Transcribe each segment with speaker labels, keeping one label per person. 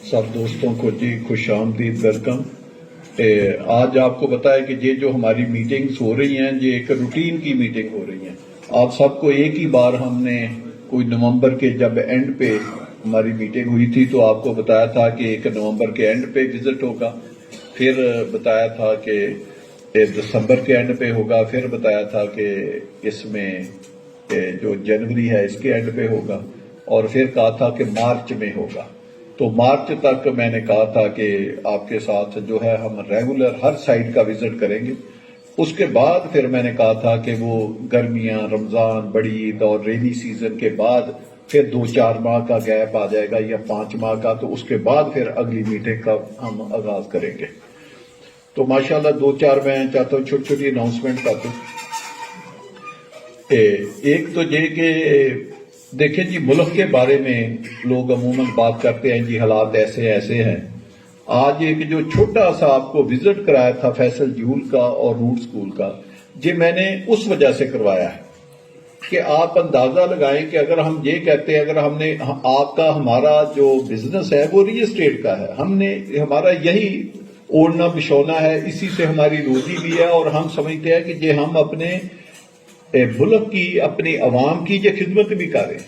Speaker 1: सब दोस्तों को जी खुश आमदीद वेलकम। आज आपको बताया कि ये जो हमारी मीटिंग्स हो रही हैं ये एक रूटीन की मीटिंग हो रही हैं। आप सबको एक ही बार हमने कोई नवंबर के जब एंड पे हमारी मीटिंग हुई थी तो आपको बताया था कि 1 नवंबर के एंड पे विजिट होगा, फिर बताया था कि दिसंबर के एंड पे होगा, फिर बताया था कि इसमें जो जनवरी है इसके एंड पे होगा, और फिर कहा था कि मार्च में होगा। तो मार्च तक मैंने कहा था कि आपके साथ जो है हम रेगुलर हर साइट का विजिट करेंगे। उसके बाद फिर मैंने कहा था कि वो गर्मियां, रमजान, बड़ी ईद और रेनी सीजन के बाद फिर 2-4 माह का गैप आ जाएगा या 5 माह का, तो उसके बाद फिर अगली मीटिंग का हम आगाज करेंगे। तो माशाल्लाह 2-4 मैं चाहता हूँ छोटी छोटी अनाउंसमेंट कर दूं। एक तो ये कि देखिए जी, मुल्क के बारे में लोग अमूमन बात करते हैं जी हालात ऐसे ऐसे हैं। आज एक जो छोटा सा आपको विजिट कराया था फैसल जूल का और रूट स्कूल का, ये मैंने उस वजह से करवाया है कि आप अंदाजा लगाएं कि अगर हम ये कहते हैं, अगर हमने आपका हमारा जो बिजनेस है वो रियल एस्टेट का है, हमने हमारा यही ओढ़ना बिछौना है, इसी से हमारी रोजी भी है, और हम समझते हैं कि ये हम अपने मुल्क की, अपनी अवाम की ये खिदमत भी कर रहे हैं।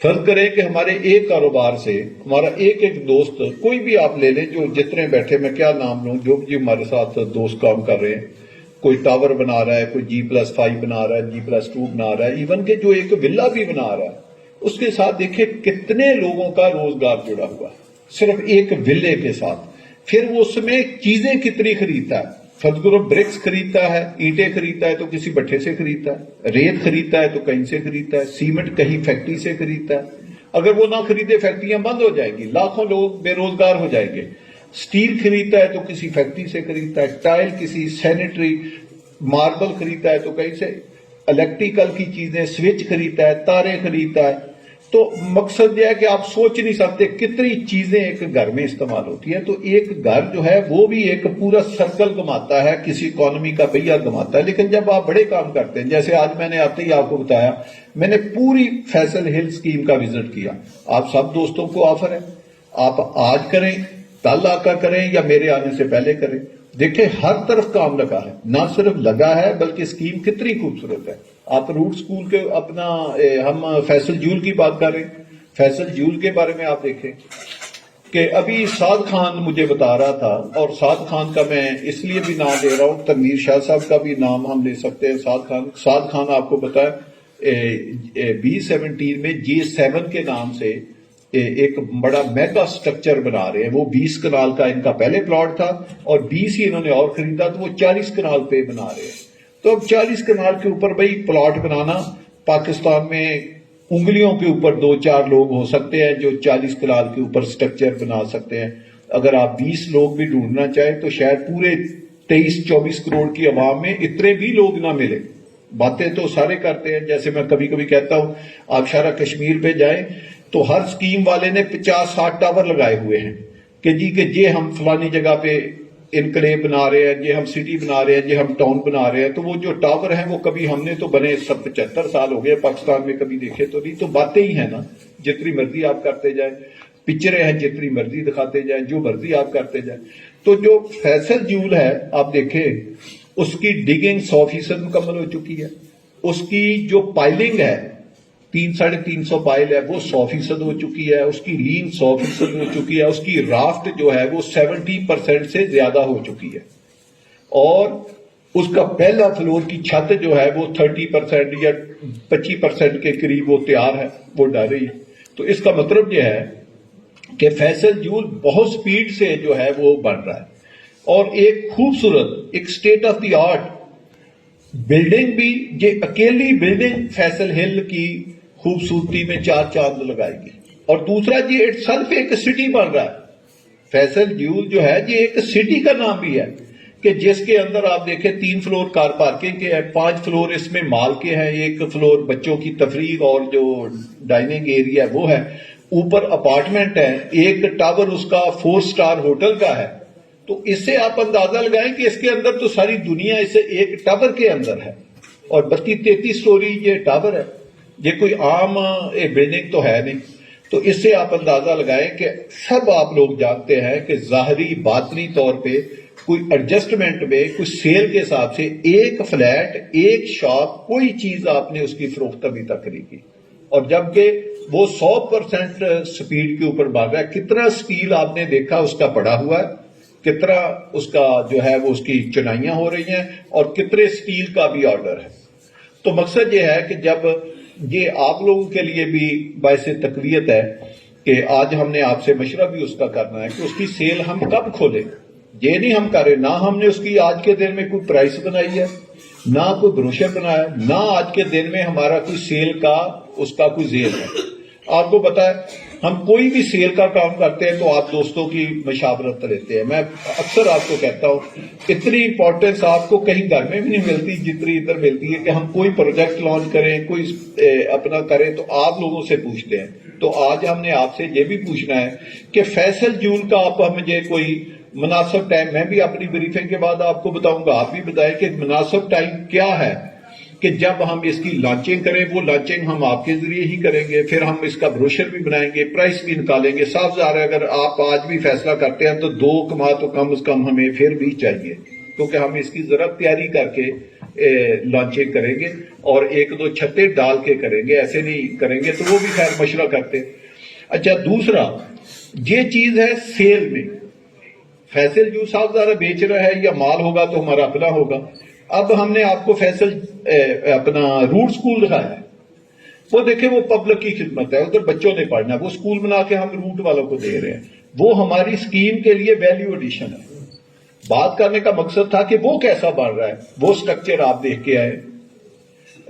Speaker 1: फर्ज करें कि हमारे एक कारोबार से हमारा एक एक दोस्त, कोई भी आप ले लें, जो जितने बैठे, मैं क्या नाम लूं, जो भी हमारे साथ दोस्त काम कर रहे हैं, कोई टावर बना रहा है, कोई G+5 बना रहा है, G+2 बना रहा है, इवन के जो एक विला भी बना रहा है, उसके साथ देखिए कितने लोगों का रोजगार जुड़ा हुआ है सिर्फ एक विले के साथ। फिर वो उसमें चीजें कितनी खरीदता है, फर्ज करो ब्रिक्स खरीदता है, ईंटें खरीदता है तो किसी भट्ठे से खरीदता है, रेत खरीदता है तो कहीं से खरीदता है, सीमेंट कहीं फैक्ट्री से खरीदता है। अगर वो ना खरीदे फैक्ट्रियां बंद हो जाएंगी, लाखों लोग बेरोजगार हो जाएंगे। स्टील खरीदता है तो किसी फैक्ट्री से खरीदता है, टाइल किसी, सैनिटरी, मार्बल खरीदता है तो कहीं से, इलेक्ट्रिकल की चीजें, स्विच खरीदता है, तारे खरीदता है। तो मकसद यह है कि आप सोच नहीं सकते कितनी चीजें एक घर में इस्तेमाल होती है। तो एक घर जो है वो भी एक पूरा सर्कल घुमाता है, किसी इकोनॉमी का पहिया घुमाता है। लेकिन जब आप बड़े काम करते हैं, जैसे आज मैंने आते ही आपको बताया, मैंने पूरी फैसल हिल स्कीम का विजिट किया। आप सब दोस्तों को ऑफर है, आप आज करें, कल आका करें या मेरे आने से पहले करें। देखिए हर तरफ काम लगा है, ना सिर्फ लगा है बल्कि स्कीम कितनी खूबसूरत है। आप रूट स्कूल के अपना हम फैसल जूल की बात करें, फैसल जूल के बारे में आप देखें कि अभी साद खान मुझे बता रहा था, और साद खान का मैं इसलिए भी नाम ले रहा हूं, तनवीर शाह साहब का भी नाम हम ले सकते हैं। साद खान आपको पता है B17 में J7 के नाम से एक बड़ा मेगा स्ट्रक्चर बना रहे हैं। वो 20 कनाल का इनका पहले प्लॉट था और 20 ही इन्होंने और खरीदा, तो वो 40 कनाल पे बना रहे हैं। तो अब 40 कनाल के ऊपर भाई प्लॉट बनाना, पाकिस्तान में उंगलियों के ऊपर 2-4 लोग हो सकते हैं जो 40 कनाल के ऊपर स्ट्रक्चर बना सकते हैं। अगर आप 20 लोग भी ढूंढना चाहें तो शायद पूरे 23-24 करोड़ की आवाम में इतने भी लोग ना मिले। बातें तो सारे करते हैं, जैसे मैं कभी कभी कहता हूं आप सारा कश्मीर पे जाएं तो हर स्कीम वाले ने 50-60 टावर लगाए हुए हैं कि जी के ये हम फलानी जगह पे इनकलेव बना रहे हैं, ये हम सिटी बना रहे हैं, ये हम टाउन बना रहे हैं। तो वो जो टावर हैं वो कभी हमने तो बने 75 साल हो गए पाकिस्तान में, कभी देखे तो नहीं। तो बातें ही है ना, जितनी मर्जी आप करते जाए, पिक्चरें हैं जितनी मर्जी दिखाते जाए, जो मर्जी आप करते जाए। तो जो फैसल जूल है आप देखें, उसकी डिगिंग 100% मुकम्मल हो चुकी है। उसकी जो पाइलिंग है 300-350 पाइल है वो 100% हो चुकी है। उसकी लीन 100% हो चुकी है। उसकी राफ्ट जो है वो 70% से ज्यादा हो चुकी है। और उसका पहला फ्लोर की छत जो है वो 30% या 25% के करीब वो तैयार है, वो डर रही है। तो इसका मतलब यह है कि फैसल जूल बहुत स्पीड से जो है वो बन रहा है, और एक खूबसूरत, एक state of the art building भी, ये अकेली बिल्डिंग फैसल हिल की खूबसूरती में 4 चांद लगाएगी। और दूसरा ये इटसेल्फ एक सिटी बन रहा है। फैसल जूल जो है ये एक सिटी का नाम भी है कि जिसके अंदर आप देखें 3 फ्लोर कार पार्किंग के हैं, 5 फ्लोर इसमें माल के हैं, 1 फ्लोर बच्चों की तफरीक और जो डाइनिंग एरिया है वो है, ऊपर अपार्टमेंट है, एक टावर उसका 4 स्टार होटल का है। तो इससे आप अंदाजा लगाएं कि इसके अंदर तो सारी दुनिया इसे एक टावर के अंदर है, और 32-33 स्टोरी ये टावर है। ये कोई आम बिल्डिंग तो है नहीं। تو اس سے آپ اندازہ لگائیں کہ سب آپ لوگ جانتے ہیں کہ ظاہری باطنی طور پہ کوئی ایڈجسٹمنٹ میں کوئی سیل کے حساب سے ایک فلیٹ ایک شاپ کوئی چیز آپ نے اس کی فروخت ابھی تک نہیں کی، اور جبکہ وہ 100% سپیڈ کے اوپر بھاگ رہا ہے. کتنا سٹیل آپ نے دیکھا اس کا پڑا ہوا ہے، کتنا اس کا جو ہے وہ اس کی چنائیاں ہو رہی ہیں، اور کتنے سٹیل کا بھی آرڈر ہے. تو مقصد یہ ہے کہ جب یہ آپ لوگوں کے لیے بھی باعث تقویت ہے کہ آج ہم نے آپ سے مشورہ بھی اس کا کرنا ہے کہ اس کی سیل ہم کب کھولیں. یہ نہیں ہم کریں، نہ ہم نے اس کی آج کے دن میں کوئی پرائس بنائی ہے، نہ کوئی بروشر بنایا، نہ آج کے دن میں ہمارا کوئی سیل کا اس کا کوئی ذیل ہے. آپ کو پتا ہے ہم کوئی بھی سیل کا کام کرتے ہیں تو آپ دوستوں کی مشاورت لیتے ہیں. میں اکثر آپ کو کہتا ہوں اتنی امپورٹنس آپ کو کہیں گھر میں بھی نہیں ملتی جتنی ادھر ملتی ہے کہ ہم کوئی پروجیکٹ لانچ کریں، کوئی اپنا کریں تو آپ لوگوں سے پوچھتے ہیں. تو آج ہم نے آپ سے یہ بھی پوچھنا ہے کہ فیصل جول کا آپ مجھے کوئی مناسب ٹائم، میں بھی اپنی بریفنگ کے بعد آپ کو بتاؤں گا، آپ بھی بتائیں کہ مناسب ٹائم کیا ہے کہ جب ہم اس کی لانچنگ کریں. وہ لانچنگ ہم آپ کے ذریعے ہی کریں گے، پھر ہم اس کا بروشر بھی بنائیں گے، پرائس بھی نکالیں گے. صاف ظاہر ہے اگر آپ آج بھی فیصلہ کرتے ہیں تو 2 ماہ تو کم از کم ہمیں پھر بھی چاہیے، کیونکہ ہم اس کی ذرا تیاری کر کے لانچنگ کریں گے اور 1-2 چھتے ڈال کے کریں گے، ایسے نہیں کریں گے. تو وہ بھی خیر مشورہ کرتے. اچھا، دوسرا یہ چیز ہے سیل میں فیصل جو صاحب ذرا بیچ رہا ہے یا مال ہوگا تو ہمارا اپنا ہوگا. اب ہم نے آپ کو فیصل اپنا روٹ سکول دکھایا ہے، وہ دیکھیں وہ پبلک کی خدمت ہے، ادھر بچوں نے پڑھنا ہے، وہ سکول بنا کے ہم روٹ والوں کو دے رہے ہیں. وہ ہماری سکیم کے لیے ویلیو ایڈیشن ہے. بات کرنے کا مقصد تھا کہ وہ کیسا بڑھ رہا ہے، وہ سٹرکچر آپ دیکھ کے آئے.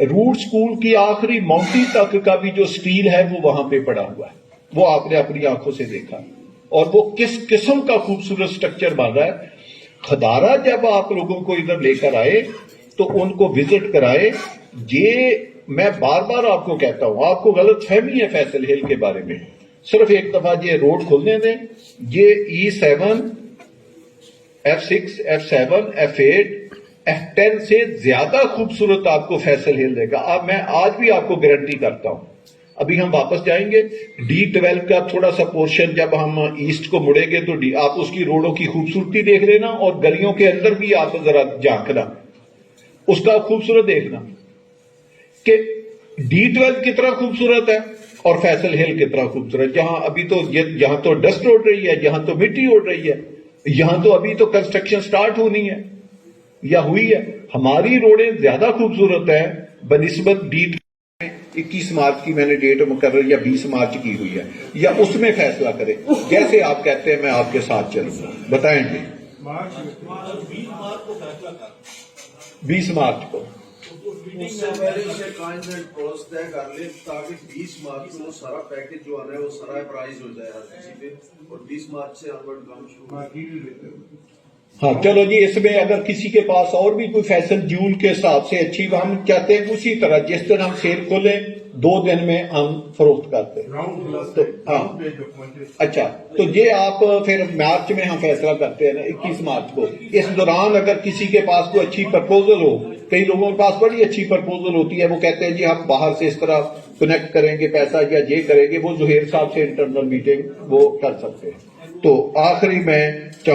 Speaker 1: روٹ سکول کی آخری ماؤنٹی تک کا بھی جو سٹیل ہے وہ وہاں پہ پڑا ہوا ہے، وہ آپ نے اپنی آنکھوں سے دیکھا، اور وہ کس قسم کا خوبصورت سٹرکچر بن رہا ہے. خدارہ جب آپ لوگوں کو ادھر لے کر آئے تو ان کو وزٹ کرائے. یہ میں بار بار آپ کو کہتا ہوں، آپ کو غلط فہمی ہے فیصل ہل کے بارے میں. صرف ایک دفعہ یہ روڈ کھولنے دیں. یہ E7 F6 F7 F8 F10 سے زیادہ خوبصورت آپ کو فیصل ہل دے گا. اب میں آج بھی آپ کو گارنٹی کرتا ہوں. ابھی ہم واپس جائیں گے D12 کا تھوڑا سا پورشن جب ہم ایسٹ کو مڑیں گے تو آپ اس کی روڈوں کی خوبصورتی دیکھ لینا، اور گلیوں کے اندر بھی آپ ذرا جھانکنا، اس کا خوبصورت دیکھنا کہ D12 کتنا خوبصورت ہے اور فیصل ہل کتنا خوبصورت. جہاں ابھی تو یہاں تو ڈسٹ اڑ رہی ہے، یہاں تو مٹی اڑ رہی ہے، یہاں تو ابھی تو کنسٹرکشن سٹارٹ ہونی ہے یا ہوئی ہے. ہماری روڈیں زیادہ خوبصورت ہیں بنسبت D12. 21 مارچ کی میں نے ڈیٹ مقرر یا 20 مارچ کی ہوئی ہے، یا اس میں فیصلہ کریں جیسے آپ کہتے ہیں. میں آپ کے ساتھ چلوں گا. بتائیں گے 20 مارچ کو
Speaker 2: اس سے پہلے اسے کائنڈ پروسیس طے کر لیں تاکہ 20 مارچ کو سارا پیکج جو آنا ہے وہ سارا پرائز ہو جائے ہر کسی پہ، اور 20 مارچ سے آنورڈ کام شروع.
Speaker 1: ہاں چلو جی. اس میں اگر کسی کے پاس اور بھی کوئی فیصل جول کے حساب سے اچھی، ہم چاہتے ہیں اسی طرح جس دن ہم سیل کھولیں 2 دن میں ہم فروخت کرتے ہیں. ہاں اچھا، تو یہ آپ پھر مارچ میں ہم فیصلہ کرتے ہیں نا 21 مارچ کو. اس دوران اگر کسی کے پاس کوئی اچھی پرپوزل ہو، کئی لوگوں کے پاس بڑی اچھی پرپوزل ہوتی ہے، وہ کہتے ہیں جی ہم باہر سے اس طرح کنیکٹ کریں گے پیسہ یا یہ کریں گے، وہ زہیر صاحب سے انٹرنل میٹنگ وہ کر سکتے ہیں. تو آخری میں